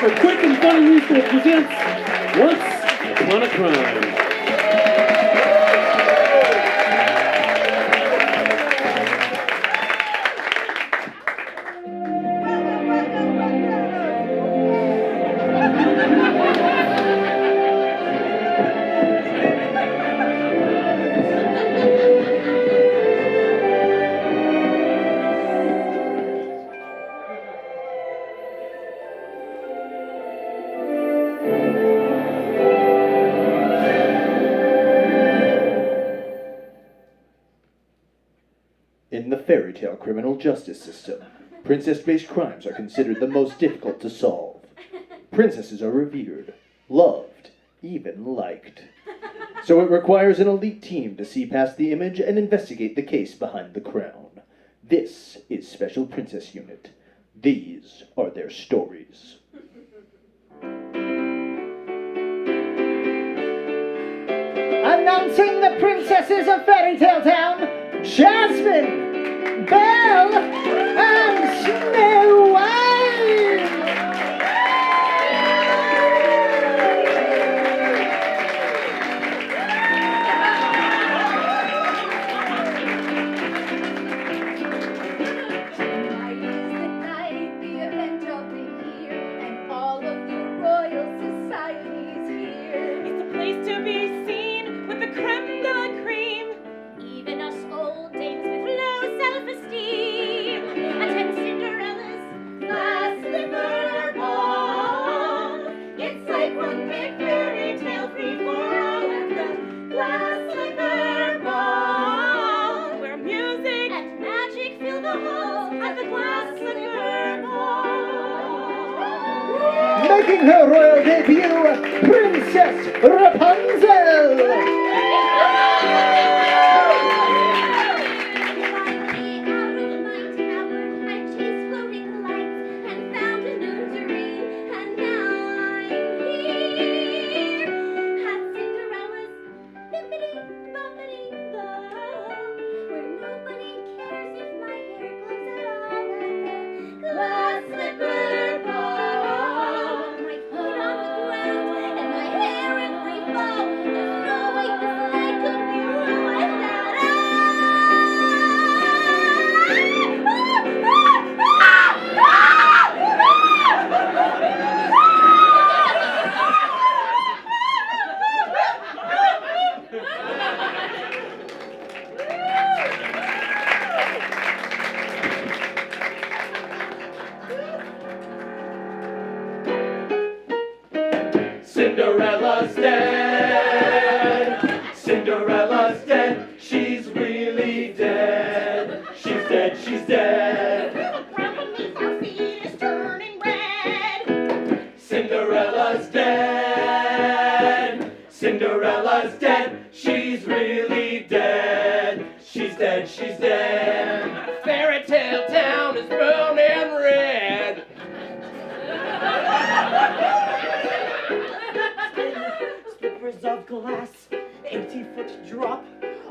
For Quick and Funny Musical presents Once Upon a Crime. In the fairy tale criminal justice system, princess-based crimes are considered the most difficult to solve. Princesses are revered, loved, even liked. So it requires an elite team to see past the image and investigate the case behind the crown. This is Special Princess Unit. These are their stories. Announcing the princesses of FairyTaleTown, Jasmine, Belle, and Snow White! Tonight is the night, the event of the year, and all of the royal society is here. It's a place to be seen with the creme de la cream. Even us old dames with low self-esteem attend Cinderella's glass slipper ball. It's like one big fairy tale free for all at the glass slipper ball, Where music and magic fill the halls at the glass slipper ball. Making her royal debut, Princess Rapunzel! Cinderella's dead. Cinderella's dead. She's really dead. She's dead. She's dead. The ground beneath our feet is turning red. Cinderella's dead. Cinderella's dead. She's really dead. She's dead. She's dead. FairyTaleTown is burning red. Slippers of glass, 80-foot drop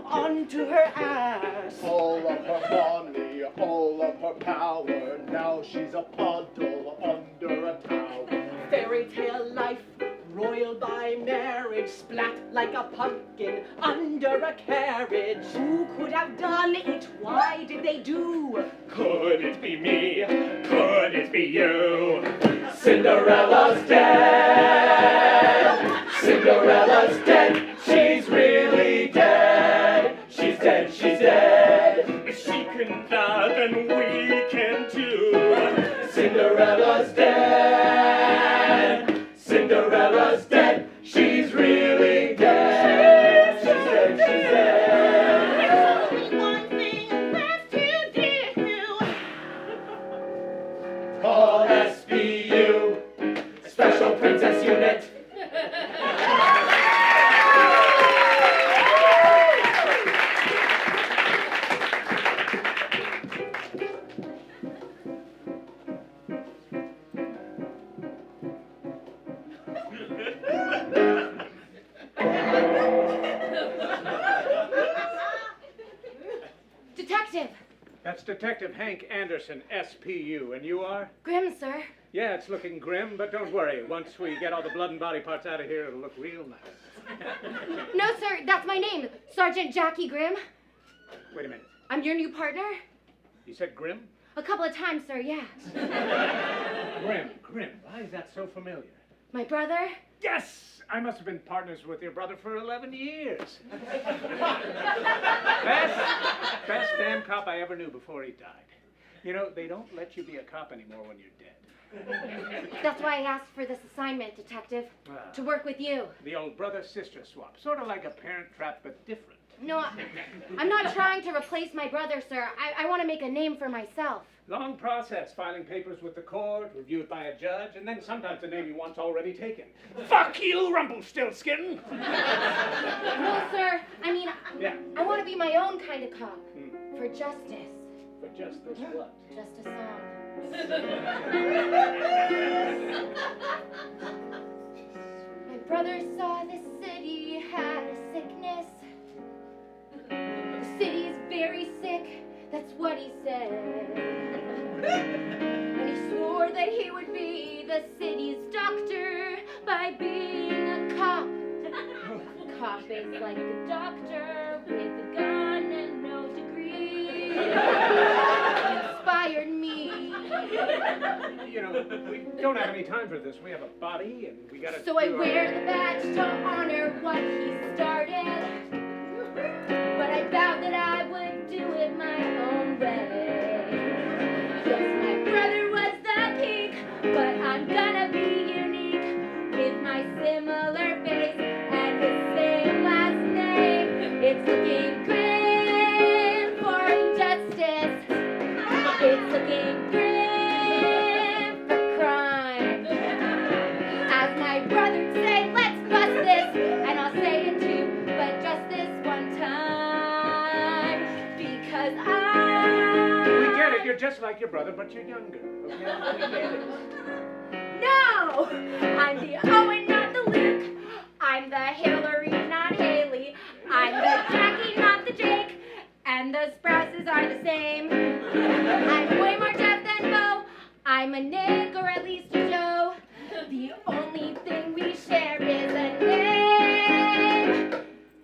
onto her ass. All of her money, all of her power, now she's a puddle under a tower. Fairy tale life, royal by marriage, splat like a pumpkin under a carriage. Who could have done it? Why did they do? Could it be me? Could it be you? Cinderella's dead. Cinderella's dead. She's really dead. She's dead. She's dead. If she can fly, then we can too. Cinderella's dead. Cinderella's dead. She's really dead. She's dead. She's dead. There's only one thing left to do. Call SPU, Special Princess Unit. Detective! That's Detective Hank Anderson, SPU, and you are? Grim, sir. Yeah, it's looking grim, but don't worry. Once we get all the blood and body parts out of here, it'll look real nice. No, sir, that's my name. Sergeant Jackie Grimm. Wait a minute. I'm your new partner. You said grim? A couple of times, sir, yeah. Grim. Why is that so familiar? My brother? Yes! I must have been partners with your brother for 11 years. Best damn cop I ever knew before he died. You know, they don't let you be a cop anymore when you're dead. That's why I asked for this assignment, Detective. To work with you. The old brother-sister swap. Sort of like a parent trap, but different. No, I'm not trying to replace my brother, sir. I want to make a name for myself. Long process, filing papers with the court, reviewed by a judge, and then sometimes the name you want's already taken. Fuck you, Rumpelstiltskin! No, sir. I mean, Yeah. I want to be my own kind of cop. For justice. For justice what? Just a song. My brother saw the city had a sickness. The city's very sick, that's what he said. And he swore that he would be the city's doctor by being a cop. Cop is like the doctor with a gun and no degree. Inspired me. You know, we don't have any time for this. We have a body, and we gotta... So I wear the badge to honor what he started. But I vowed that I would do it my own way. Yes, my brother was the peak, but I'm gonna be unique with my similar face and his same last name. It's looking grim for injustice. It's looking grim for crime. As my brother would say, let's bust this, and I'll say it too, but just this one time, because We get it. You're just like your brother, but you're younger. Okay? We get it. No! I'm the Owen, not the Luke. I'm the Hillary, not Haley. I'm the Jackie, not the Jake. And the Sprouses are the same. I'm way more Jeff than Bo. I'm a Nick, or at least a Joe. The only thing we share is a name,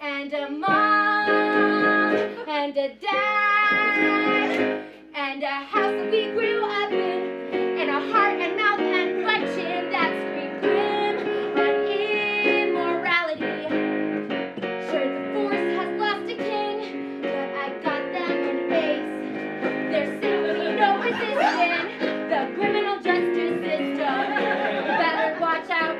and a mom, and a dad, and a house that we grew up in, and a heart and mouth and butt chin that scream grim on immorality. Sure, the force has lost a king, but I got them in ace. There's simply no resisting the criminal justice system. Better watch out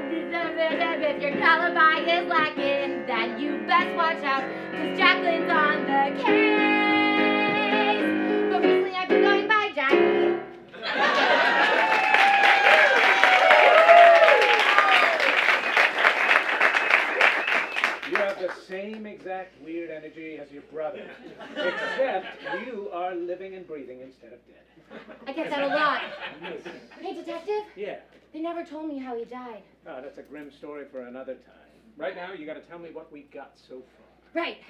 if your alibi is lacking. Then you best watch out, 'cause Jacqueline's on the case. But recently I've been going by Jackie. You have the same exact weird energy as your brother, except you are living and breathing instead of dead. I get that a lot. Hey, Detective, Yeah. they never told me how he died. Oh, that's a grim story for another time. Right now, you got to tell me what we got so far. Right.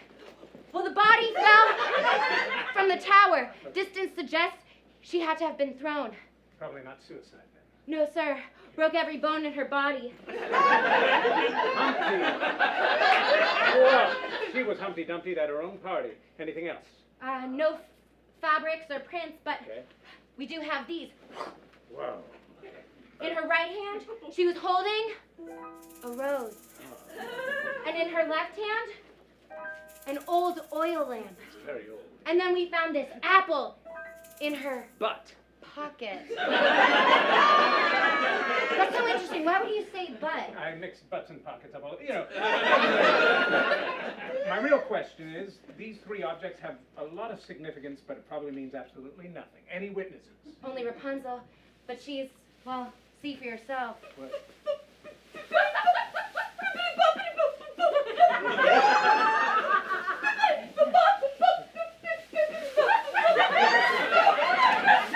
Well, the body fell from the tower. Distance suggests she had to have been thrown. Probably not suicide then. No, sir. Broke every bone in her body. Humpty. Whoa. She was Humpty Dumpty at her own party. Anything else? No fabrics or prints, but Okay. we do have these. Whoa. In her right hand, she was holding a rose. And in her left hand, an old oil lamp. It's very old. And then we found this apple in her But. pocket. That's so interesting. Why would you say butt? I mixed butts and pockets up all, you know. My real question is, these three objects have a lot of significance, but it probably means absolutely nothing. Any witnesses? Only Rapunzel, but she's, well, see for yourself. What?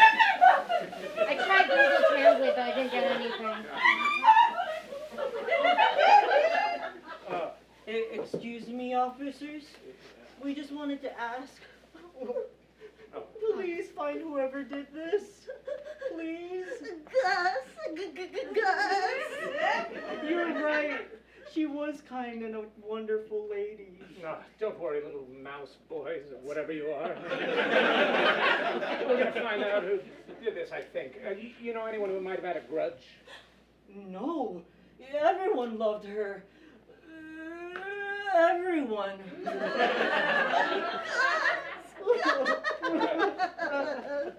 I tried Google Translate, but I didn't get anything. Excuse me, officers. We just wanted to ask, Please find whoever did this. Please. Gus. You're right. She was kind and a wonderful lady. No, don't worry, little mouse boys, or whatever you are. We're going to find out who did this, I think. You know anyone who might have had a grudge? No, everyone loved her. Everyone.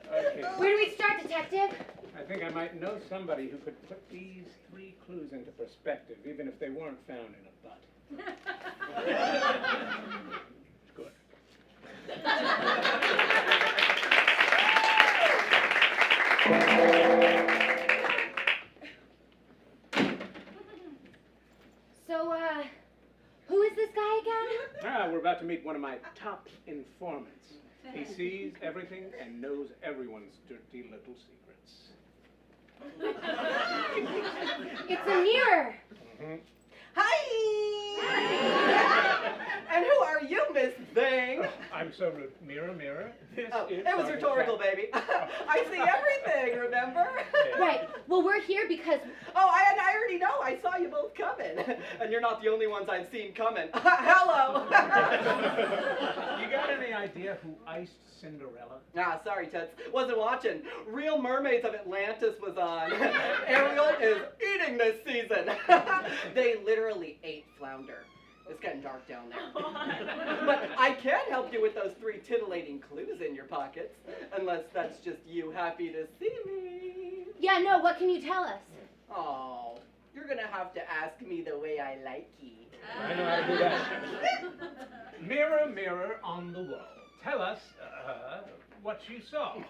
Okay. Where do we start, Detective? I think I might know somebody who could put these 3 clues into perspective, even if they weren't found in a butt. Good. So, who is this guy again? We're about to meet one of my top informants. He sees everything and knows everyone's dirty little secrets. It's a mirror. Mm-hmm. Hi! And who are you, Miss Thing? I'm so rude. Mirror, mirror. This is It was our rhetorical, detective. baby. I see everything, remember? Right. Well, we're here because... Oh, I already know. I saw you both coming. And you're not the only ones I've seen coming. Hello! You got any idea who iced Cinderella? Ah, sorry, Toots. Wasn't watching. Real Mermaids of Atlantis was on. Ariel is eating this season. They literally ate flounder. It's getting dark down there. But I can help you with those 3 titillating clues in your pockets. Unless that's just you happy to see me. Yeah, no, what can you tell us? Oh, you're gonna have to ask me the way I like ye. I know how to do that. Mirror, mirror on the wall. Tell us what you saw.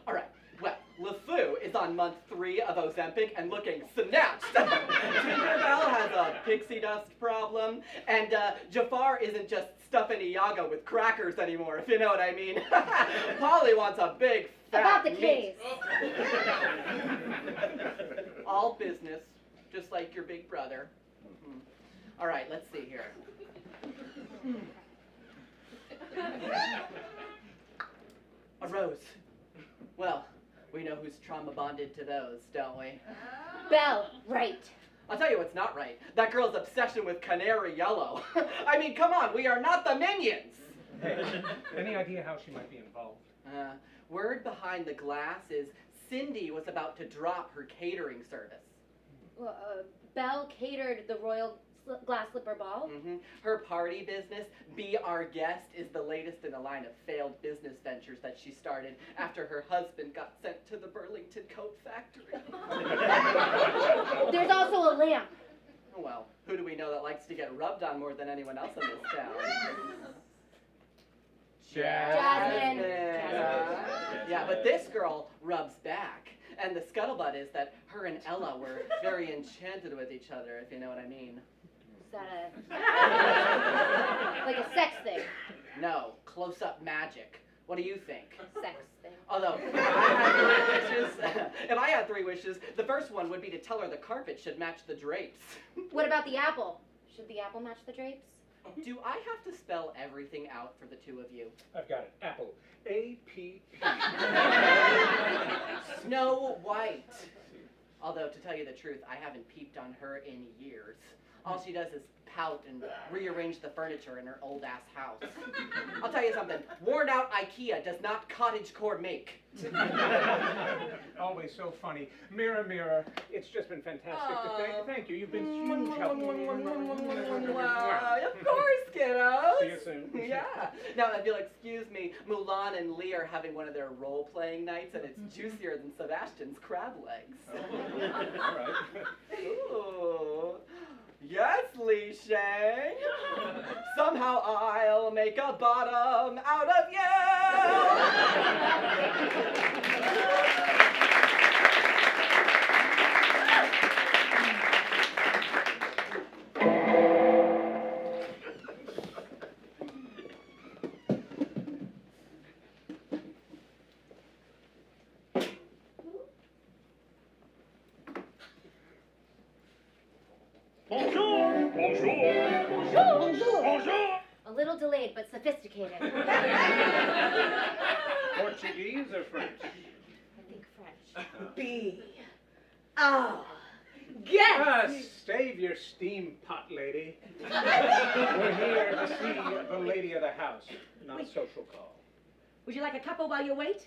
All right. Well, LeFou is on month 3 of Ozempic and looking snatched. Tinkerbell has a pixie dust problem, and Jafar isn't just stuffing Iago with crackers anymore, if you know what I mean. Polly wants a big fat About the meat. case. All business, just like your big brother. Mhm. All right, let's see here. A rose. Well, we know who's trauma bonded to those, don't we? Belle, right. I'll tell you what's not right. That girl's obsession with canary yellow. I mean, come on, we are not the minions. Hey, any idea how she might be involved? Word behind the glass is Cindy was about to drop her catering service. Well, Belle catered the Royal Glass Slipper Ball. Mm-hmm. Her party business, Be Our Guest, is the latest in a line of failed business ventures that she started after her husband got sent to the Burlington Coat Factory. There's also a lamp. Well, who do we know that likes to get rubbed on more than anyone else in this town? Jasmine. Yeah, but this girl rubs back. And the scuttlebutt is that her and Ella were very enchanted with each other, if you know what I mean. Is that like a sex thing? No, close-up magic. What do you think? Sex thing. Although, if I had 3 wishes, the first one would be to tell her the carpet should match the drapes. What about the apple? Should the apple match the drapes? Do I have to spell everything out for the 2 of you? I've got it. Apple. A-P-P. Snow White. Although, to tell you the truth, I haven't peeped on her in years. All she does is pout and rearrange the furniture in her old-ass house. I'll tell you something. Worn-out IKEA does not cottagecore make. Always so funny. Mirror, mirror. It's just been fantastic. Thank you. You've been huge help. Of course, kiddos. See you soon. Yeah. Now, if you'll excuse me, Mulan and Lee are having one of their role-playing nights, and it's juicier than Sebastian's crab legs. All right. Ooh. Yes, Li Shang. Somehow I'll make a bottom out of you. A little delayed, but sophisticated. Portuguese or French? I think French. B. Ah. Guess. Stave your steam pot, lady. We're here to see the lady of the house, not a social call. Would you like a cuppa while you wait?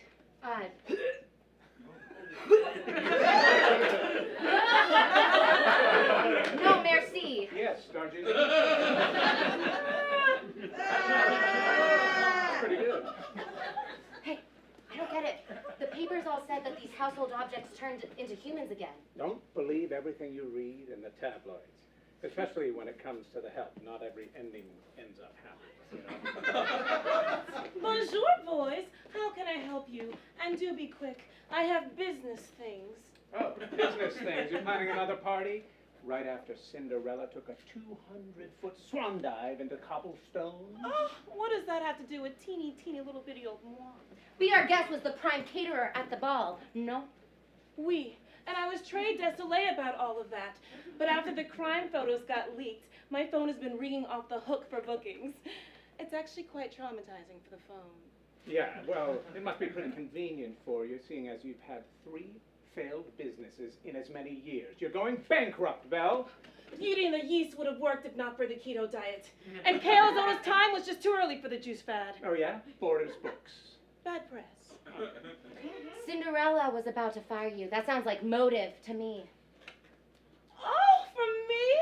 No, merci. Yes, Darjeeling. Pretty good. Hey, I don't get it. The papers all said that these household objects turned into humans again. Don't believe everything you read in the tabloids, especially when it comes to the help. Not every ending ends up happy. Bonjour, boys. How can I help you? And do be quick. I have business things. Oh, business things. You're planning another party? Right after Cinderella took a 200-foot swan dive into cobblestone? Oh, what does that have to do with teeny little bitty old moi? We, our guest, was the prime caterer at the ball. No? Oui. And I was très désolée about all of that. But after the crime photos got leaked, my phone has been ringing off the hook for bookings. It's actually quite traumatizing for the phone. Yeah, well, it must be pretty convenient for you, seeing as you've had 3 failed businesses in as many years. You're going bankrupt, Belle. Beauty and the yeast would have worked if not for the keto diet. And Kale's time was just too early for the juice fad. Oh, yeah? Borders books. Bad press. Cinderella was about to fire you. That sounds like motive to me. Oh, for me?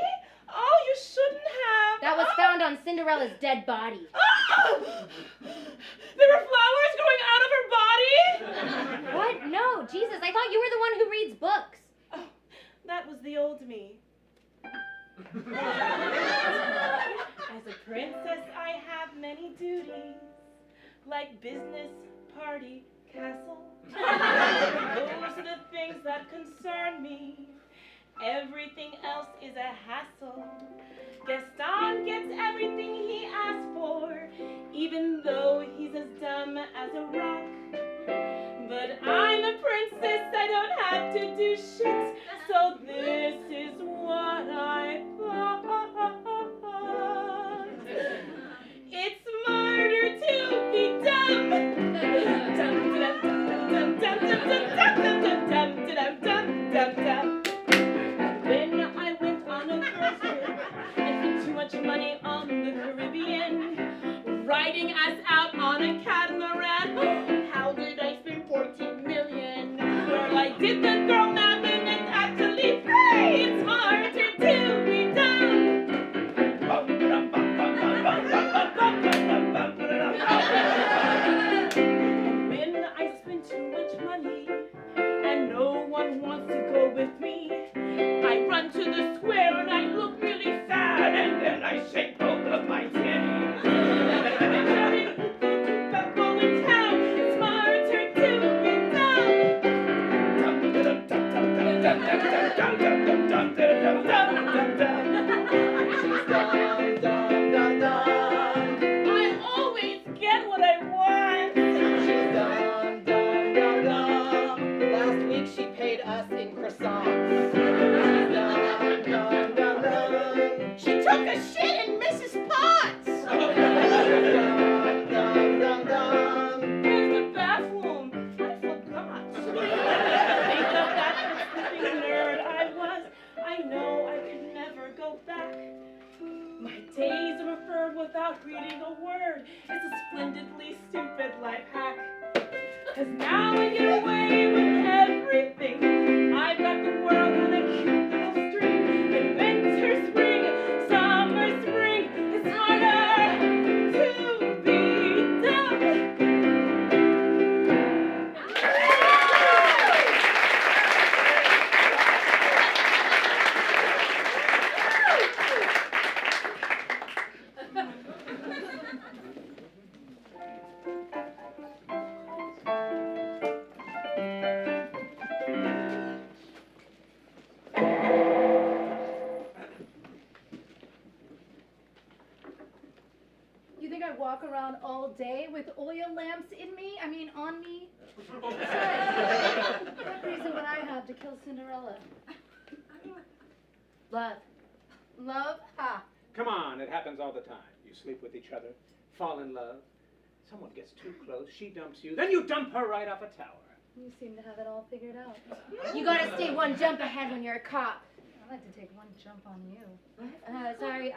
Oh, you shouldn't have. That was found on Cinderella's dead body. Oh! There were flowers growing out of her body? What? No, Jesus, I thought you were the one who reads books. Oh, that was the old me. As a princess, I have many duties, like business, party, castle. Those are the things that concern me. Everything else is a hassle. Gaston gets everything he asks for, even though he's as dumb as a rock. But I'm a princess, I don't have to do shit, so this is what I thought. It's smarter to be dumb. Dum dum dum dum dum dum dum dum dum dum dum dum dum. When I went on a girls' trip, I spent too much money on the Caribbean, riding us out on a catamaran. How did I spend 14 million? Well, I did the girl math and it's actually free. It's smarter to be dumb. When I spend too much money and no one wants to go with me, I run to the square and I look really sad, and then I shake both of my titties. About going town, smarter to be dumb. I always get what I want. Last week she paid us in croissants. She took a shit in Mrs. Potts. Where's the bathroom? I forgot. Think of that sleeping nerd I was. I know I could never go back. My days are referred without reading a word. It's a splendidly stupid life hack. 'Cause now I get away with everything. I've got the world on a cute little string. And winter, spring, summer, spring, it's harder to be dumb. You think I'd walk around all day with oil lamps in me? I mean, on me? Besides, what reason would I have to kill Cinderella? Love. Love? Ha. Come on, it happens all the time. You You sleep with each other, fall in love. Someone gets too close, she dumps you, then you dump her right off a tower. You seem to have it all figured out. You gotta stay one jump ahead when you're a cop. I'd like to take one jump on you. Sorry,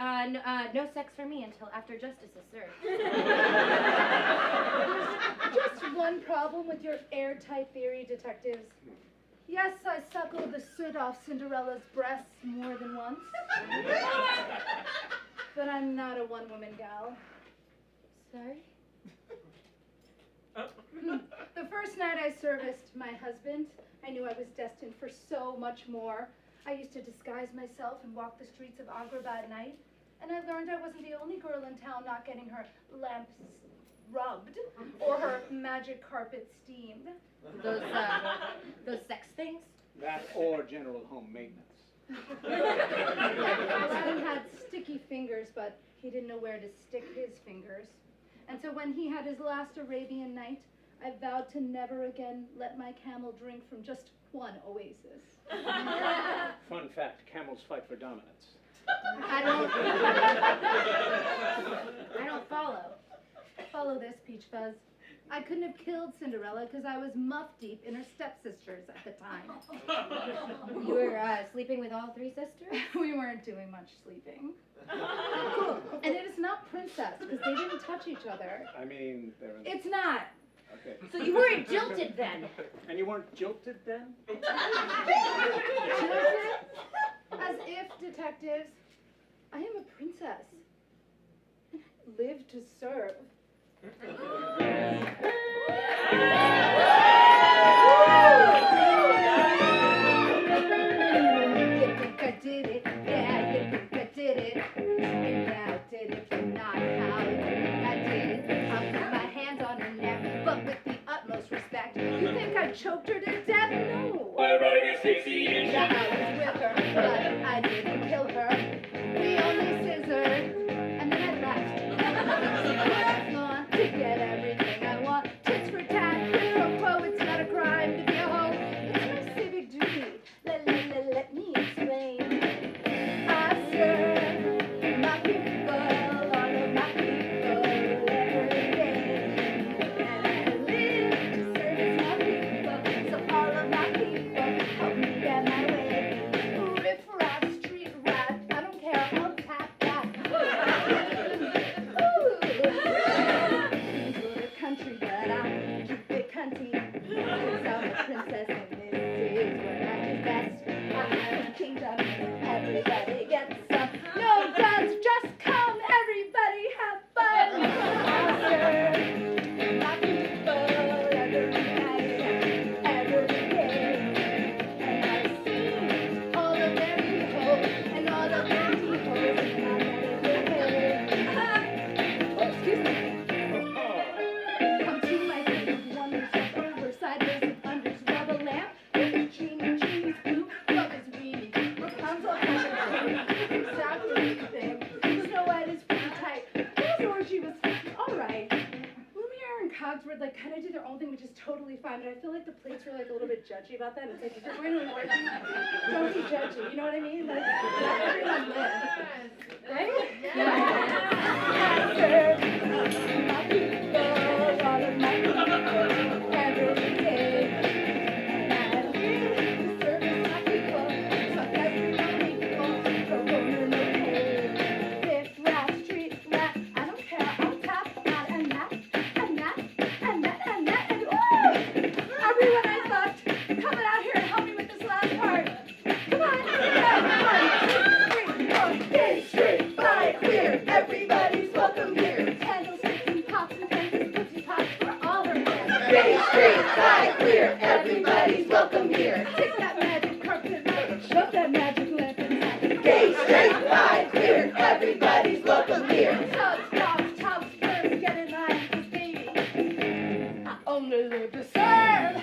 no sex for me until after justice is served. Just one problem with your airtight theory, detectives. Yes, I suckled the soot off Cinderella's breasts more than once. But I'm not a one-woman gal. Sorry? The first night I serviced my husband, I knew I was destined for so much more. I used to disguise myself and walk the streets of Agrabah at night, and I learned I wasn't the only girl in town not getting her lamps rubbed or her magic carpet steamed. Those sex things? That or general home maintenance. Bryan had sticky fingers, but he didn't know where to stick his fingers. And so when he had his last Arabian night, I vowed to never again let my camel drink from just one oasis. Fun fact, camels fight for dominance. I don't follow. Follow this, Peach Fuzz. I couldn't have killed Cinderella because I was muff deep in her stepsisters at the time. You were sleeping with all three sisters? We weren't doing much sleeping. Cool. And it is not princess because they didn't touch each other. I mean, they're in... It's not. Okay. So you weren't jilted then? And you weren't jilted then? Jilted? As if, detectives, I am a princess. And I live to serve. You think I did it? Yeah, you think I did it. And I did it, but not how you think I did it. I'll put my hands on her neck, but with the utmost respect. You think I choked her to death? No. Yeah, I was with her, but I didn't kill her. We only scissored, and then I left. On to get everything I want. Tits for tat, quid pro quo. It's not a crime to be a hoe. It's my civic duty. Let me explain. I serve my people, all of my people, every day. And I live to service my people, so all of my people help me get my way. Riff raff, street rat, I don't care, I'll tap that. Country, but I keep it cunty. Cause I'm a princess and this is where I do best. I am a kingdom, everybody gets some. No guns, just come, everybody have fun. I serve my people every night, every day. And I see all of their evil and all of their depots, and I'm ready to pay. Oh, excuse me. Come to my head of wonders, over, sideways, and unders, rub a lamp. Genie, genie's blue, love is weedy. Rapunzel has a thing, exactly the thing. Snow White is pretty tight. Rose Orgy was alright. Lumiere and Cogsworth like kind of do their own thing, which is totally fine, but I feel like the plates were like a little bit judgy about that. It's like if you're going to an orgy, don't be judgy. You know what I mean? Like let everyone live. Right? I serve my people, all of my people, every day. And I live to service my people, so everyone equal, pro bono, no pay. Riff, rap, street, rap, I don't care, I'll tap that and that, and that, and that, and that, and everyone I thought, coming out here and help me with this last part. Come on, gay, straight, bi, queer, everybody's welcome here. Candlesticks and pops and fences, pussy pops for all her fans. Gay, straight, bi, queer, everybody's welcome here. Take that magic carpet, shove that magic lamp inside. Gay, straight, bi, queer, everybody's welcome here. Tubs, pops, tubs, birds, get in line, 'cause baby, I only live to serve.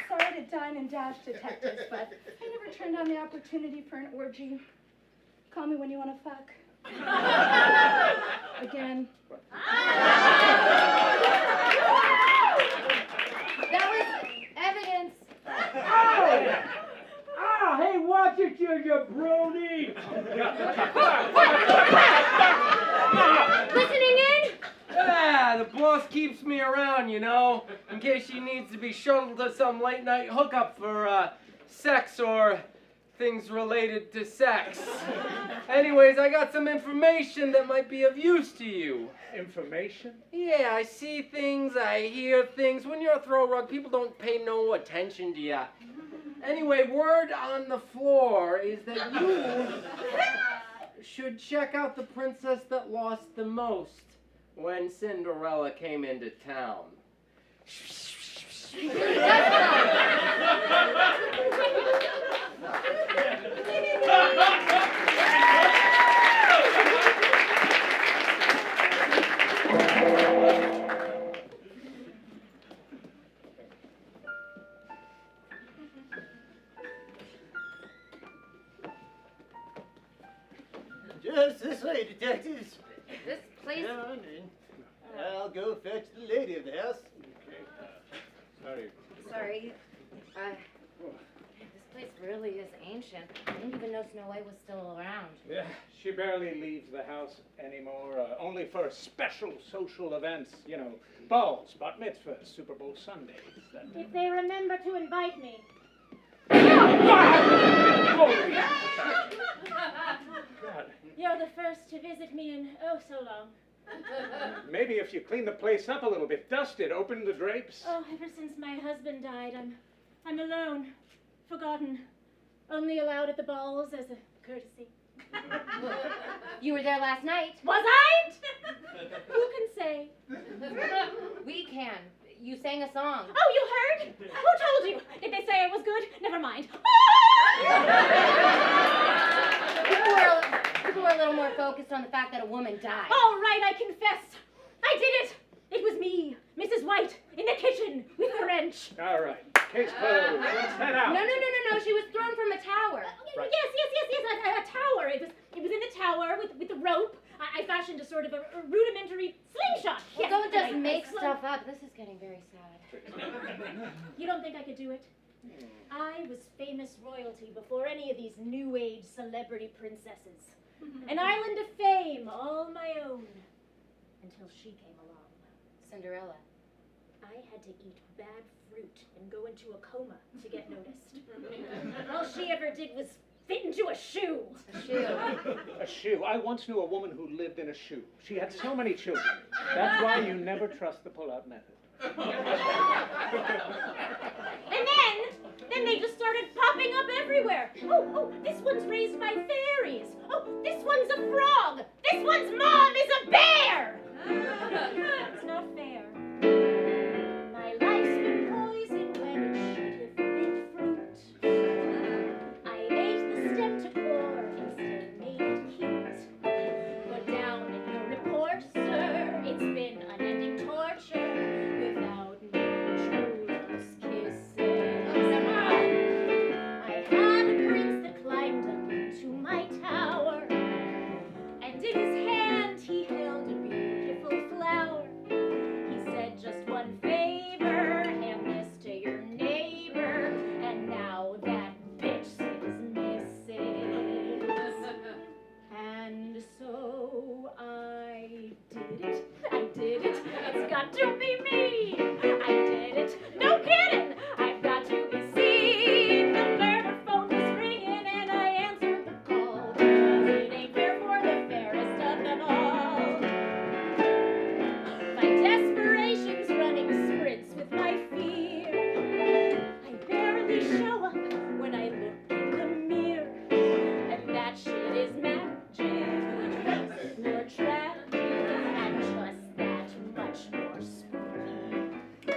Sorry to dine and dash, detectives, but I never turned down the opportunity for an orgy. Call me when you want to fuck. Again. That was keeps me around, you know, in case she needs to be shuttled to some late night hookup for sex or things related to sex. Anyways, I got some information that might be of use to you. Information? Yeah, I see things, I hear things. When you're a throw rug, people don't pay no attention to you. Anyway, word on the floor is that you should check out the princess that lost the most when Cinderella came into town. Just this way, detectives. This place? Down in. I'll go fetch the lady of the house. Okay. Sorry. This place really is ancient. I didn't even know Snow White was still around. Yeah, she barely leaves the house anymore, only for special social events, you know, balls, bat mitzvahs, Super Bowl Sundays. If they remember to invite me. Holy God. You're the first to visit me in oh so long. Maybe if you clean the place up a little bit, dust it, open the drapes. Oh, ever since my husband died, I'm alone, forgotten, only allowed at the balls as a courtesy. You were there last night. Was I? Who can say? We can. You sang a song. Oh, you heard? Who told you? Did they say it was good? Never mind. People were a little more focused on the fact that a woman died. All right, I confess. I did it. It was me, Mrs. White, in the kitchen with the wrench. All right. Case closed. Let's head out. No. She was thrown from a tower. Right. Yes. A tower. It was in the tower with the rope. I fashioned a sort of a rudimentary slingshot. Well, don't just make stuff up. This is getting very sad. You don't think I could do it? I was famous royalty before any of these new age celebrity princesses. An island of fame, all my own. Until she came along. Cinderella. I had to eat bad fruit and go into a coma to get noticed. All she ever did was fit into a shoe. A shoe. A shoe. I once knew a woman who lived in a shoe. She had so many children. That's why you never trust the pull-out method. And then they just started popping up everywhere. Oh, this one's raised by fairies. Oh, this one's a frog. This one's mom is a bear. It's not fair. My life's been poisoned when it should have been fruit. I ate the stem to core, instead made it cute. But down in your report, sir, it's been unending torture without no true love's kisses. I had a prince that climbed up into my tower, and in his hand he held a beautiful flower. He said, just one favor, hand this to your neighbor, and now that bitch is Mrs. And so I did it. It's got to be me. I did it. No kidding. I've got to be seen. The murder phone was ringing and I answered the call. 'Cause it ain't fair for the fairest of them all. My desperation's running sprints with my fear. I barely show up when I look in the mirror. And that shit is magic. More tragic and just that much more spooky.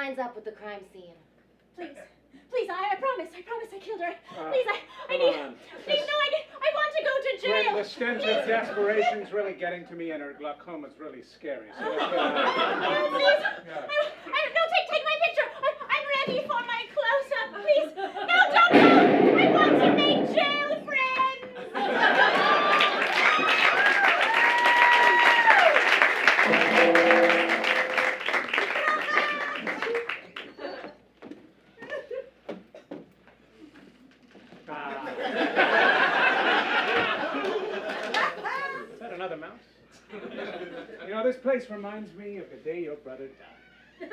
lines up with the crime scene. Please. Please, I promise I killed her. Please, I come need, on. please, no, I want to go to jail. Gwen, the stench of desperation's really getting to me, and her glaucoma's really scary. So let's get out. Please, Yeah. no, take my picture. I'm ready for my close-up, please. No, don't go. I want to make jail friends. Is that another mouse? You know, this place reminds me of the day your brother died.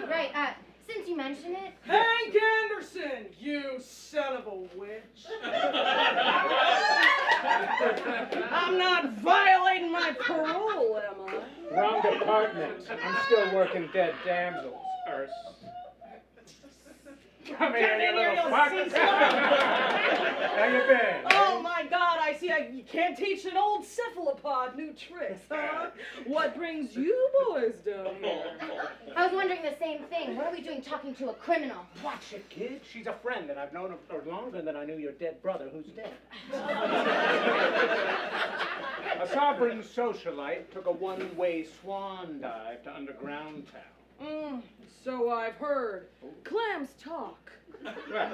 Right, since you mention it, Hank Anderson, you son of a witch. I'm not violating my parole, am I? Wrong department. I'm still working dead damsels, Urs. Come here, you little fuck. How you been? Oh my God, I see you can't teach an old cephalopod new tricks, huh? What brings you boys down here? I was wondering the same thing. What are we doing talking to a criminal? Watch it, kid. She's a friend, and I've known her for longer than I knew your dead brother, who's dead. A sovereign socialite took a one-way swan dive to underground town. So I've heard. Clams talk. Well,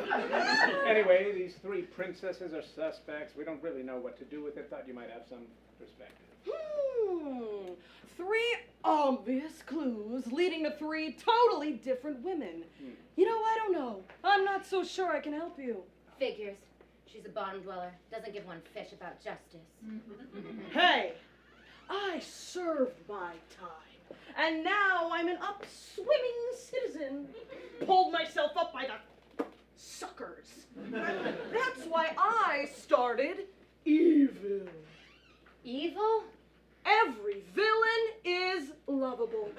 anyway, these three princesses are suspects. We don't really know what to do with it. Thought you might have some perspective. Three obvious clues leading to three totally different women. You know, I don't know. I'm not so sure I can help you. Figures. She's a bottom dweller. Doesn't give one fish about justice. Hey, I served my time. And now I'm an upswimming citizen. Pulled myself up by the suckers. That's why I started Evil. Evil? Every villain is lovable.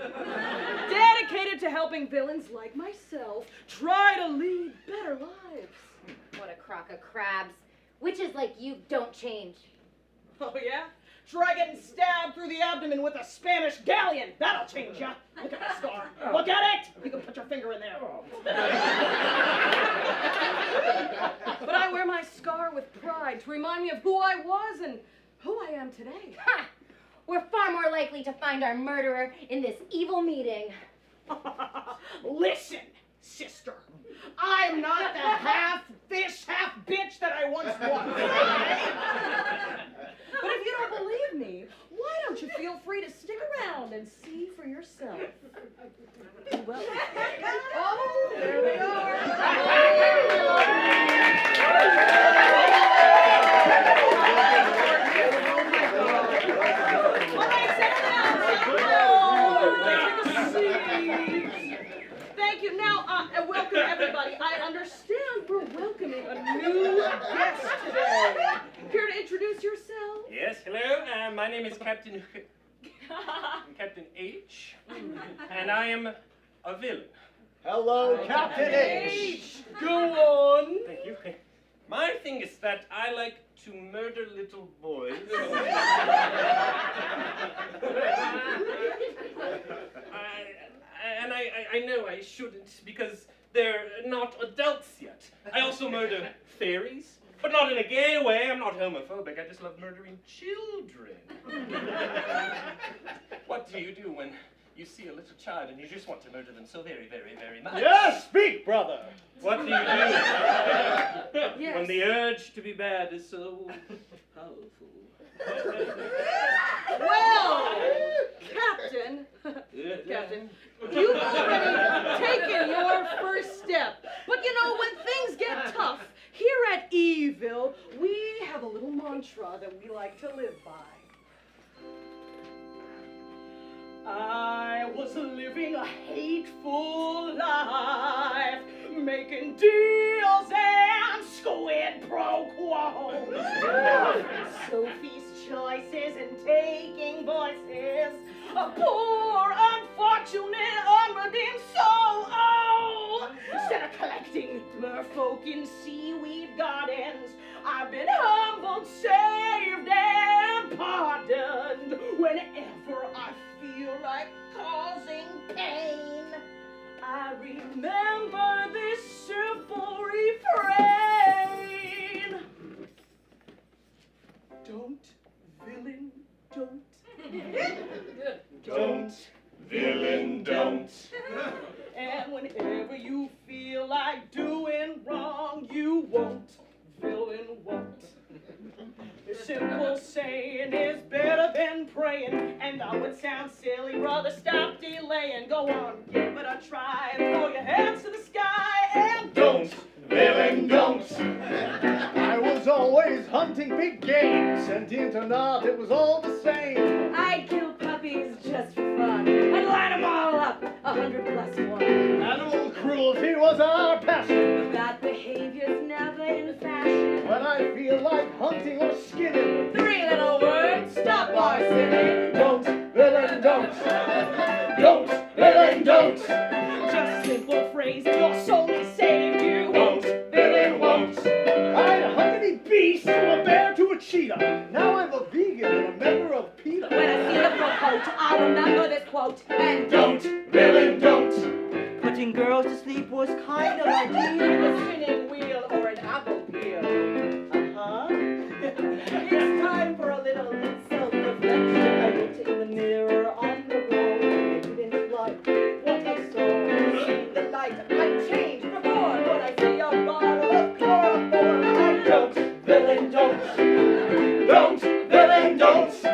Dedicated to helping villains like myself try to lead better lives. What a crock of crabs. Witches like you don't change. Oh, yeah? Try getting stabbed through the abdomen with a Spanish galleon. That'll change ya. Look at the scar. Look at it. You can put your finger in there. But I wear my scar with pride to remind me of who I was and who I am today. Ha! We're far more likely to find our murderer in this evil meeting. Listen, sister. I'm not the half fish, half bitch that I once was. But if you don't believe me, why don't you feel free to stick around and see for yourself? Well, oh, there they are. Thank you. Now, welcome everybody. I understand we're welcoming a new guest today. Here to introduce yourself? Yes, hello. My name is Captain H, and I am a villain. Hello, Captain H. Go on. Thank you. My thing is that I like to murder little boys. I know I shouldn't because they're not adults yet. I also murder fairies, but not in a gay way. I'm not homophobic. I just love murdering children. What do you do when you see a little child and you just want to murder them so very, very, very much? Yes, speak, brother. What do you do Yes. when the urge to be bad is so powerful? Well, Captain, you've already taken your first step. But you know, when things get tough, here at Evil, we have a little mantra that we like to live by. I was living a hateful life, making deals and squid pro quo. Sophie's choices and taking voices, a poor, unfortunate, unredeemed soul. Oh, instead of collecting merfolk in seaweed gardens, I've been humbled, saved, and pardoned. Whenever I feel like causing pain, Don't, villain, don't. And whenever you feel like doing wrong, you won't, villain, won't. The simple saying is better than praying, and though it sounds silly, brother, stop delaying. Go on, give it a try, throw your hands to the sky, and Don't, villain, don't. I was always hunting big game, sentient or not, it was all the same. I'd kill puppies just for fun. I'd line them all up, 100+1. Animal cruelty was our passion. But that behavior's never in fashion. When I feel like hunting or skinning, 3 little words, stop our sinning. don't, villain, don't. Don't, villain, don't. just simple phrase, your soul is saved, you Won't, villain, won't. I'd hunt any beast from a bear to a cheetah. Now I'm a vegan and a member of PETA. When I see the fur coat, I'll remember this quote. And Don't, villain, don't. Putting girls to sleep was kind of like being a spinning wheel or an apple peel. Uh-huh. It's time for a little self-reflection. I looked in the mirror on the wall. I didn't like what I saw. See the light, I changed the board. When I see a bottle of chloroform, I don't, villain, don't. Don't, villain, don't. just a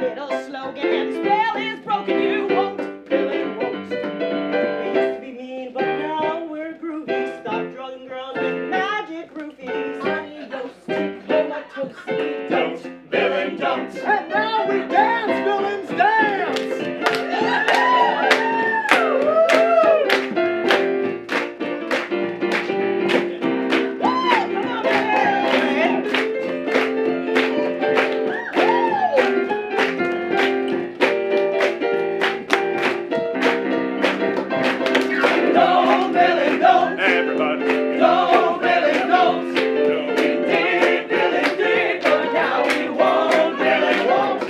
little slogan, and the spell is broken, you won't, Villain, won't. We used to be mean, but now we're groovy. Stop drugging girls with magic roofies. Adios, comatose. Don't, villain, don't. And now we dance, villains, dance. Don't, villain, don't. Everybody. Don't, villain, don't. Don't. We did, villain, did, but now we won't, villain, won't.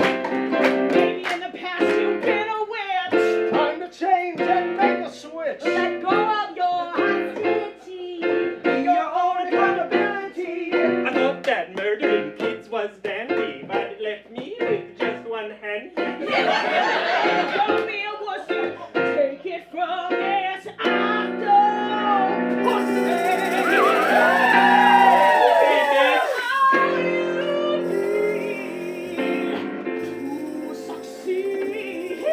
maybe in the past you've been a witch. Time to change and make a switch. let go of your hostility. Be your own accountability. I thought that murdering kids was dandy, but it left me with just one hand. Don't be a wussy, take it from this, I'm the pussy. To succeed.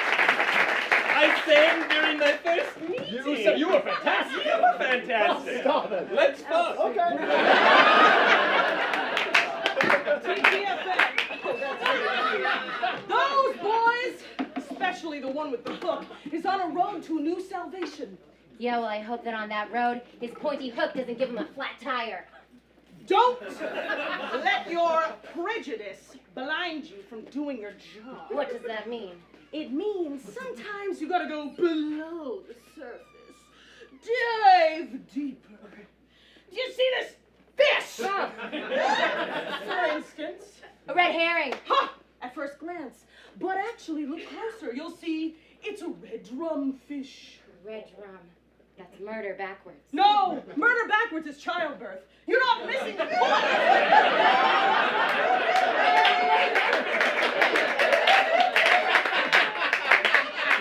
I sang during my first meeting. You were fantastic. You were fantastic. Stop it. Let's fuck. Okay. Those boys, especially the one with the hook, is on a road to a new salvation. Yeah, well, I hope that on that road, his pointy hook doesn't give him a flat tire. Don't let your prejudice blind you from doing your job. What does that mean? It means sometimes you gotta go below the surface. Dive deeper. Do you see this fish? Oh, For instance. a red herring. Ha! At first glance. But actually, look closer. You'll see it's a red drum fish. Red drum. That's murder backwards. No! Murder backwards is childbirth. You're not missing the point!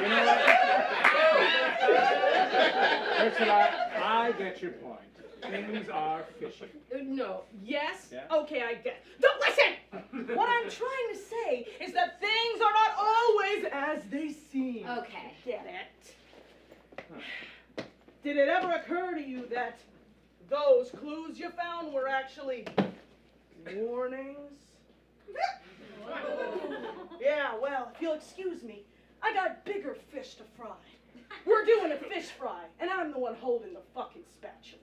You know what? Ursula, I get your point. Things are fishy. No. Yes? Yeah. Okay, I get. Don't listen! What I'm trying to say is that things are not always as they seem. Okay. Get it? Did it ever occur to you that those clues you found were actually warnings? Yeah, well, if you'll excuse me, I got bigger fish to fry. We're doing a fish fry, and I'm the one holding the fucking spatula.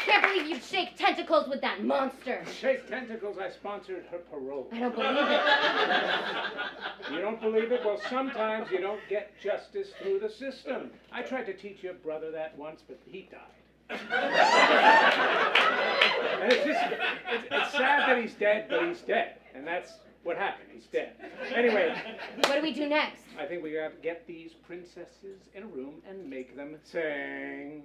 Can't believe you shake tentacles with that monster. Shake tentacles, I sponsored her parole. I don't believe it. You don't believe it? Well, sometimes you don't get justice through the system. I tried to teach your brother that once, but he died. And it's sad that he's dead, but he's dead. And that's what happened. He's dead. Anyway. What do we do next? I think we got to get these princesses in a room and make them sing.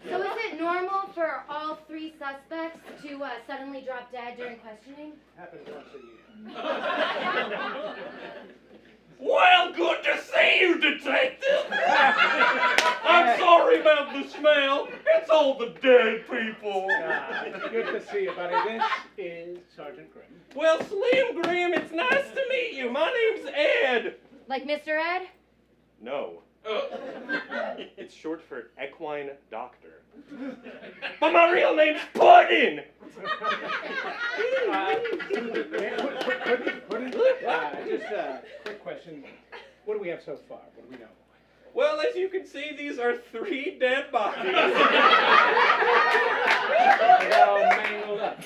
So is it normal for all three suspects to suddenly drop dead during questioning? Happens once a year. Well, good to see you, Detective. I'm sorry about the smell. It's all the dead people. Good to see you, buddy. This is Sergeant Grimm. Well, Slim Grim, it's nice to meet you. My name's Ed. Like Mr. Ed? No. It's short for equine doctor. But my real name's Puddin'. Just a quick question. What do we have so far? What do we know? Well, as you can see, these are 3 dead bodies. They're all mangled up.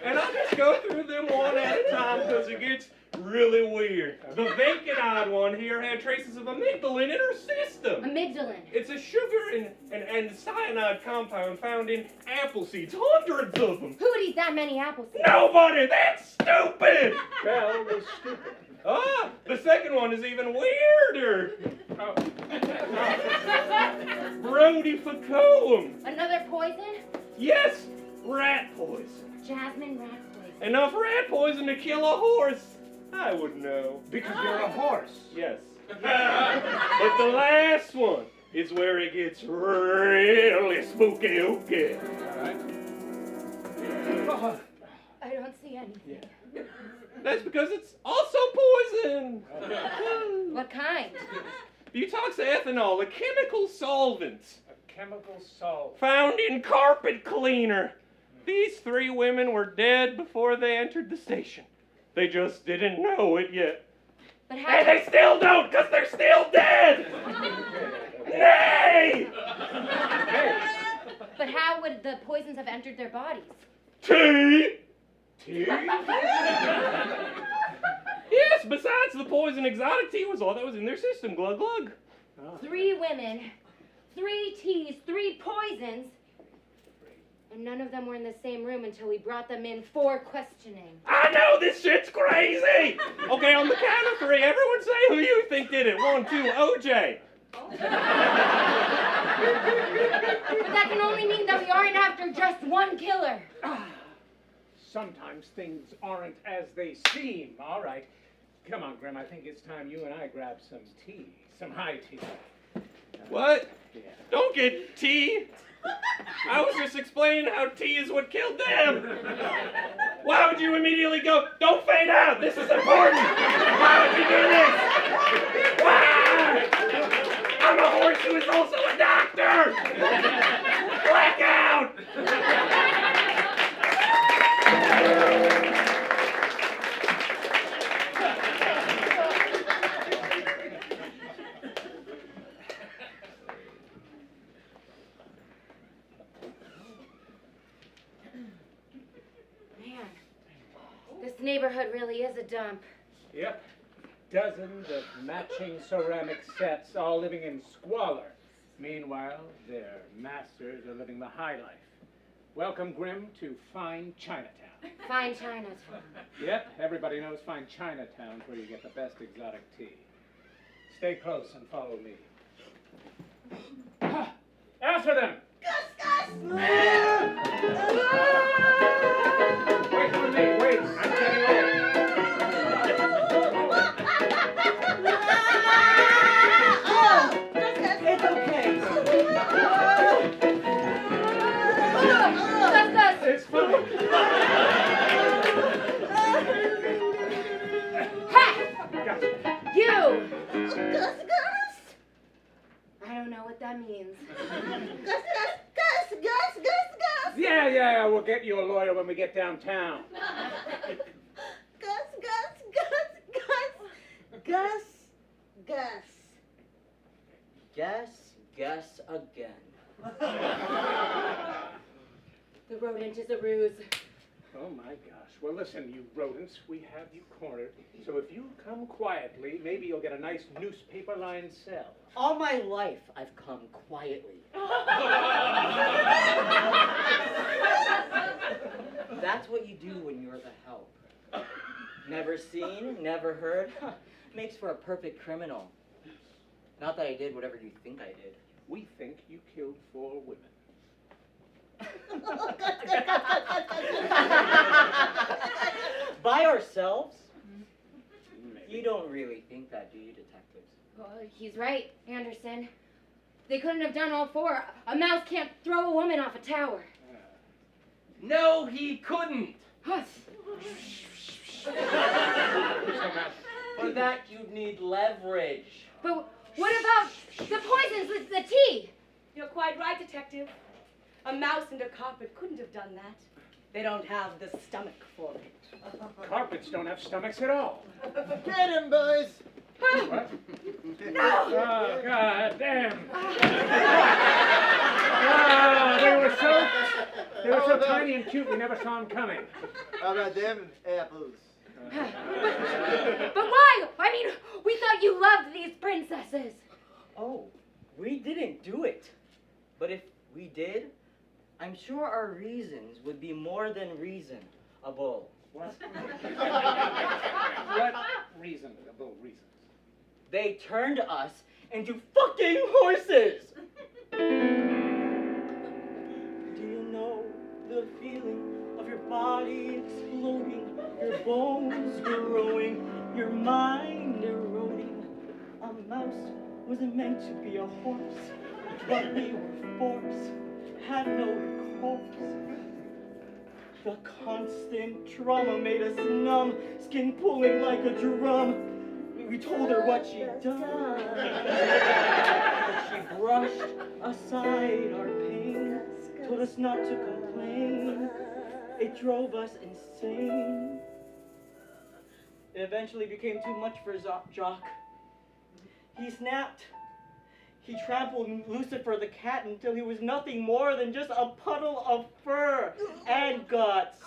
And I'll just go through them one at a time because it gets really weird. The vacant odd one here had traces of amygdalin in her system. Amygdalin. It's a sugar and cyanide compound found in apple seeds, hundreds of them. Who would eat that many apple seeds? Nobody! That's stupid! Belle was stupid. Ah, the second one is even weirder. Oh. Brodifacoum. Another poison? Yes, rat poison. Jasmine rat poison. Enough rat poison to kill a horse. I would know. Because you're a horse. Yes. But the last one is where it gets really spooky. All right. I don't see any. Yeah. That's because it's also poison. What kind? Butoxethanol, a chemical solvent. A chemical solvent. Found in carpet cleaner. These 3 women were dead before they entered the station. They just didn't know it yet. But how? And they still don't, because they're still dead! Nay! But how would the poisons have entered their bodies? Tea! Tea? Yes, besides the poison, exotic tea was all that was in their system. Glug, glug. 3 women, 3 teas, 3 poisons, and none of them were in the same room until we brought them in for questioning. I know, this shit's crazy! Okay, on the count of 3, everyone say who you think did it. 1, 2, OJ. But that can only mean that we aren't after just one killer. Sometimes things aren't as they seem. All right. Come on, Grim. I think it's time you and I grab some tea. Some high tea. What? Yeah. Don't get tea. I was just explaining how tea is what killed them. Why would you immediately go, don't fade out, this is important. Why would you do this? Why? I'm a horse who is also a doctor. Blackout. This neighborhood really is a dump. Yep. Dozens of matching ceramic sets, all living in squalor. Meanwhile, their masters are living the high life. Welcome, Grim, to Fine Chinatown. Fine Chinatown. Yep, everybody knows Fine Chinatown's where you get the best exotic tea. Stay close and follow me. Answer them! Wait for me, wait, I'm getting old. It's okay. It's funny. Ha! Gotcha. You! I don't know what that means. Yeah, we'll get you a lawyer when we get downtown. Gus again. The rodent is a ruse. Oh my gosh. Well, listen, you rodents, we have you cornered. So if you come quietly, maybe you'll get a nice newspaper-lined cell. All my life, I've come quietly. That's what you do when you're the help. Never seen, never heard. Makes for a perfect criminal. Not that I did whatever you think I did. We think you killed 4 women. By ourselves? Maybe. You don't really think that, do you, detectives? Well, he's right, Anderson. They couldn't have done all 4. A mouse can't throw a woman off a tower. No, he couldn't. Hush. For that, you'd need leverage. But what about the poisons with the tea? You're quite right, Detective. A mouse and a carpet couldn't have done that. They don't have the stomach for it. Carpets don't have stomachs at all. Get him, boys! What? Oh, God damn. They were so tiny and cute, we never saw them coming. How about them apples? But why? I mean, we thought you loved these princesses. Oh, we didn't do it. But if we did, I'm sure our reasons would be more than reasonable. What? What reasonable reasons? They turned us into fucking horses! Do you know the feeling of your body exploding, your bones growing, your mind eroding? A mouse wasn't meant to be a horse, but we were forced, had no recourse. The constant trauma made us numb, skin pulling like a drum. We told her what she'd done, but she brushed aside our pain, told us not to complain. It drove us insane. It eventually became too much for Jock. He snapped. He trampled Lucifer the cat until he was nothing more than just a puddle of fur and guts.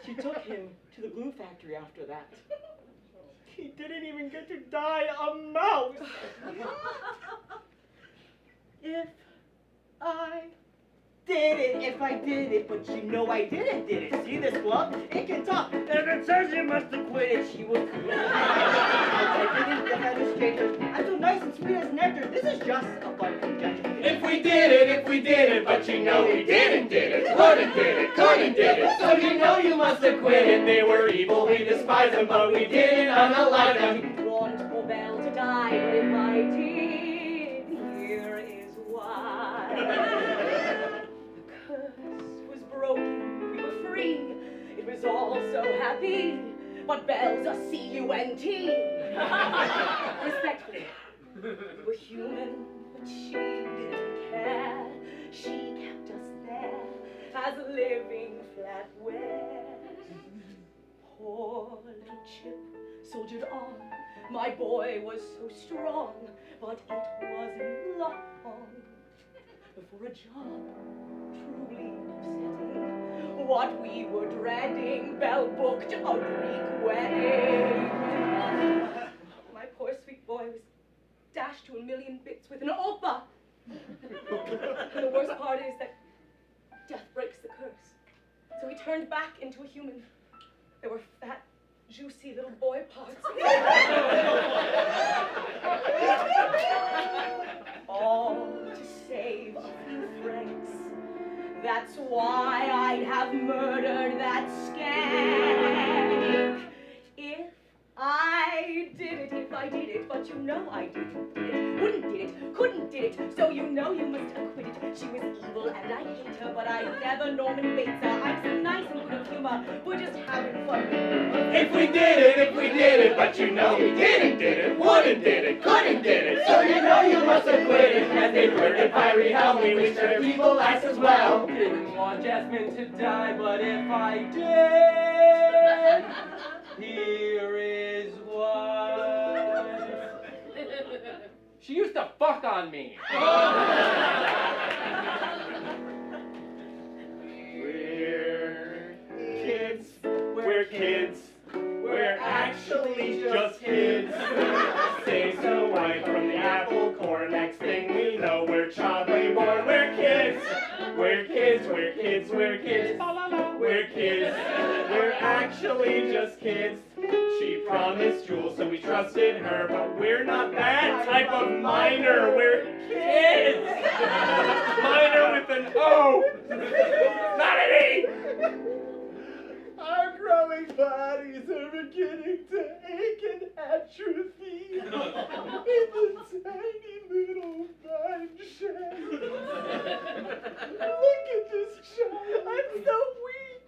She took him to the glue factory after that. He didn't even get to dye a mouse. If I did it, but you know I didn't did it. See this glove? It can talk. And if it says you must have quit it, she will quit. I didn't get that is stranger. I'm so nice and sweet as nectar. This is just a fun conjecture. If we did it, but you know we didn't did it. Couldn't did it. So you know you must have quit it. They were evil, we despise them, but we didn't unalive them. I want for Belle to die, but if I did, here is why. The curse was broken, we were free. It was all so happy, but Belle's a C-U-N-T. Respectfully, we were human, but she didn't care. She kept us there as a living flatware. Poor little Chip soldiered on. My boy was so strong, but it wasn't long before a job truly upsetting. What we were dreading, Belle booked a Greek wedding. My poor sweet boy was dashed to a million bits with an oppa. And the worst part is that death breaks the curse. So he turned back into a human. There were fat, juicy little boy parts. All to save a few francs. That's why I'd have murdered that skank. If I did it, but you know I didn't did it, wouldn't did it, couldn't did it, so you know you must acquit it. She was evil and I hate her, but I never Norman Bates her. I'm so nice and good of humor, we're just having fun. If we did it, but you know we didn't did it, wouldn't did it, couldn't did it, so you know you must have quit it. And they murdered fiery hell, we wish their evil lives as well. Didn't want Jasmine to die, but if I did, here is why. She used to fuck on me. We're kids. We're actually just kids. Say Snow White from the apple core. Next thing we know, we're child reborn. We're kids. We're kids. We're kids. We're kids. We're kids. We're actually just kids. She promised Jules, so we trusted her, but we're not that type of minor. We're kids. Minor with an O, not an E. Our growing bodies are beginning to ache and atrophy in the tiny little vine shed. Look at this child. I'm so weak.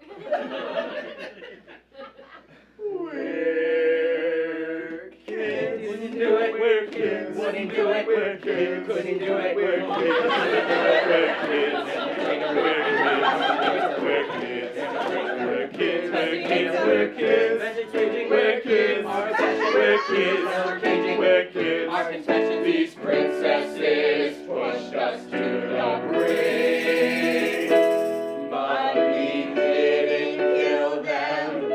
We're kids. Wouldn't do it. We're kids. Wouldn't do it. We're kids. Couldn't do it. We're kids. We're kids. We're kids. We're kids. We're kids. We're kids. We're kids. We're kids. We're kids. Our confession. These princesses pushed us to the brink, but we didn't kill them.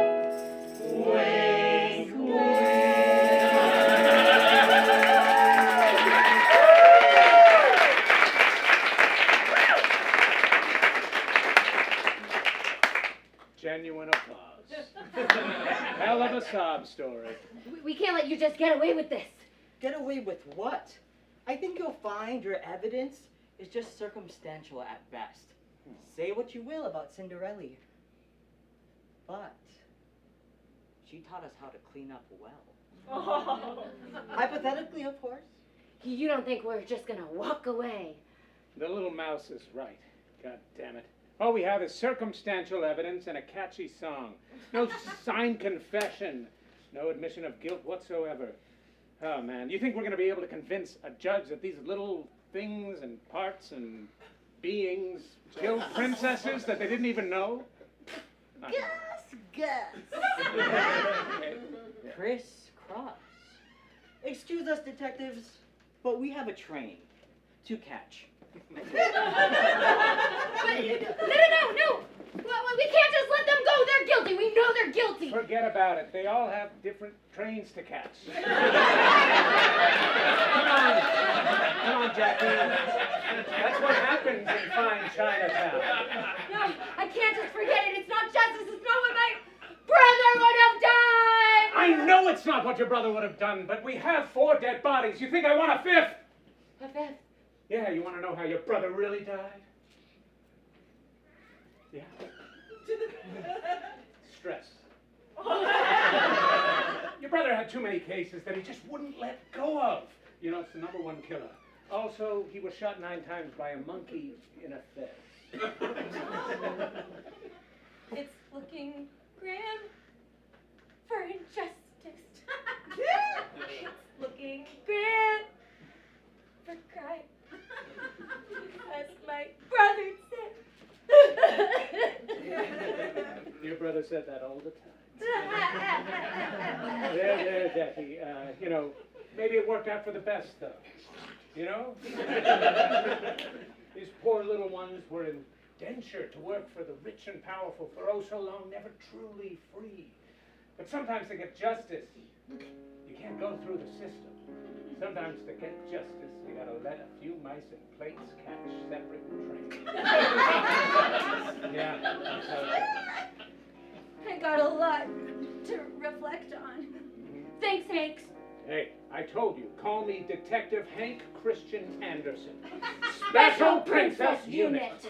Wink, Genuine applause. Hell of a sob story. We can't let you just get away with this. Get away with what? I think you'll find your evidence is just circumstantial at best. Say what you will about Cinderella, but she taught us how to clean up well. Hypothetically, of course. You don't think we're just gonna walk away? The little mouse is right. God damn it. All we have is circumstantial evidence and a catchy song. No signed confession. No admission of guilt whatsoever. Oh, man. You think we're going to be able to convince a judge that these little things and parts and beings killed princesses that they didn't even know? Guess. Criss-cross. Excuse us, detectives, but we have a train to catch. But, no! Well, we can't just let them go. They're guilty. We know they're guilty. Forget about it. They all have different trains to catch. Come on, Jackie. That's what happens in fine Chinatown. No, I can't just forget it. It's not justice. It's not what my brother would have done. I know it's not what your brother would have done, but we have 4 dead bodies. You think I want a 5th? A 5th? Yeah, you want to know how your brother really died? Yeah. Stress. Your brother had too many cases that he just wouldn't let go of. You know, it's the #1 killer. Also, he was shot 9 times by a monkey in a fez. It's looking grim for injustice. It's looking grim for crime. As my brother said. Your brother said that all the time. There, Jackie. You know, maybe it worked out for the best, though. You know? These poor little ones were indentured to work for the rich and powerful for oh so long, never truly free. But sometimes to get justice, you can't go through the system. Sometimes to get justice, you gotta let a few mice and plates catch separate trains. Yeah, that's how it is. I got a lot to reflect on. Thanks, Hanks. Hey, I told you, call me Detective Hank Christian Anderson. Special Princess Unit.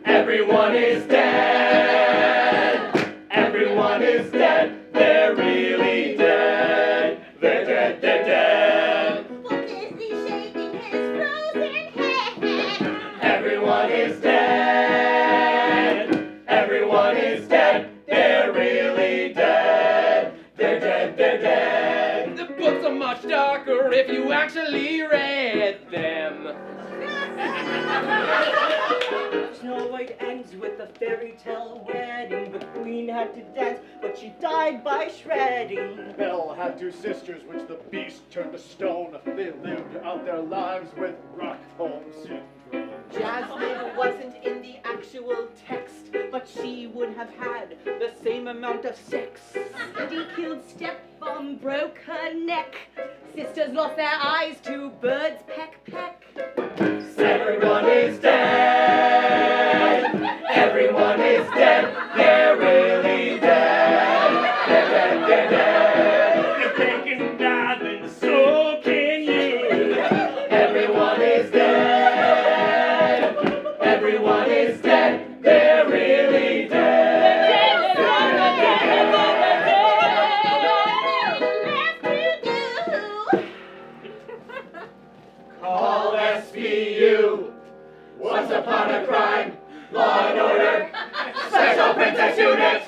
Everyone is dead. Everyone is dead. They're really dead. They're dead, they're dead. What is he shaking his frozen head? Everyone is dead. Everyone is dead. They're really dead. They're dead, they're dead. The books are much darker if you actually read them. Snow White ends with a fairy tale wedding. The queen queen had to dance, but she died by shredding. Belle had 2 sisters, which the beast turned to stone. They lived out their lives with Stockholm syndrome. Jasmine wasn't in the actual text, but she would have had the same amount of sex. Daddy killed stepmom, broke her neck. Sisters lost their eyes to birds peck peck. Everyone is dead. Everyone is dead. They're really dead. They're dead, they're dead. If they can die, then so can you. Everyone is dead. Everyone is dead. They're really dead. Call SVU. Once upon a crime. Law and order. Special Princess Unit.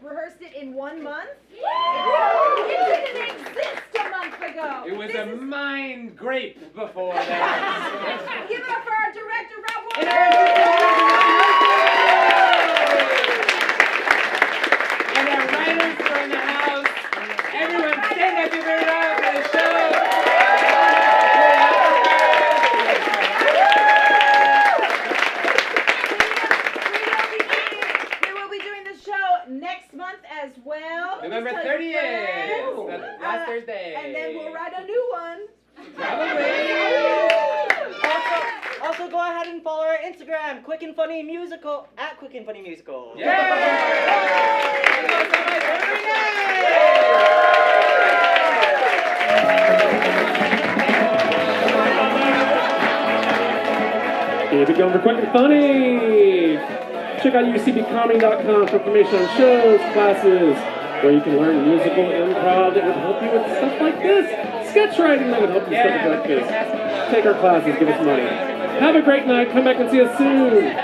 Rehearsed it in 1 month? It didn't exist a month ago. It was a mind grape before that. Give it up for our director, Rob Warner. And our writers are in the house. Everyone stand up, give it up for the show. Next month as well. November 30th. That's last Thursday. And then we'll write a new one. Probably. Also, go ahead and follow our Instagram, Quick and Funny Musical, at Quick and Funny Musical. Keep it going for Quick and Funny. Check out ucbcomedy.com for information on shows, classes, where you can learn musical improv that would help you with stuff like this. Sketch writing that would help you with stuff like this. Take our classes, give us money. Have a great night. Come back and see us soon.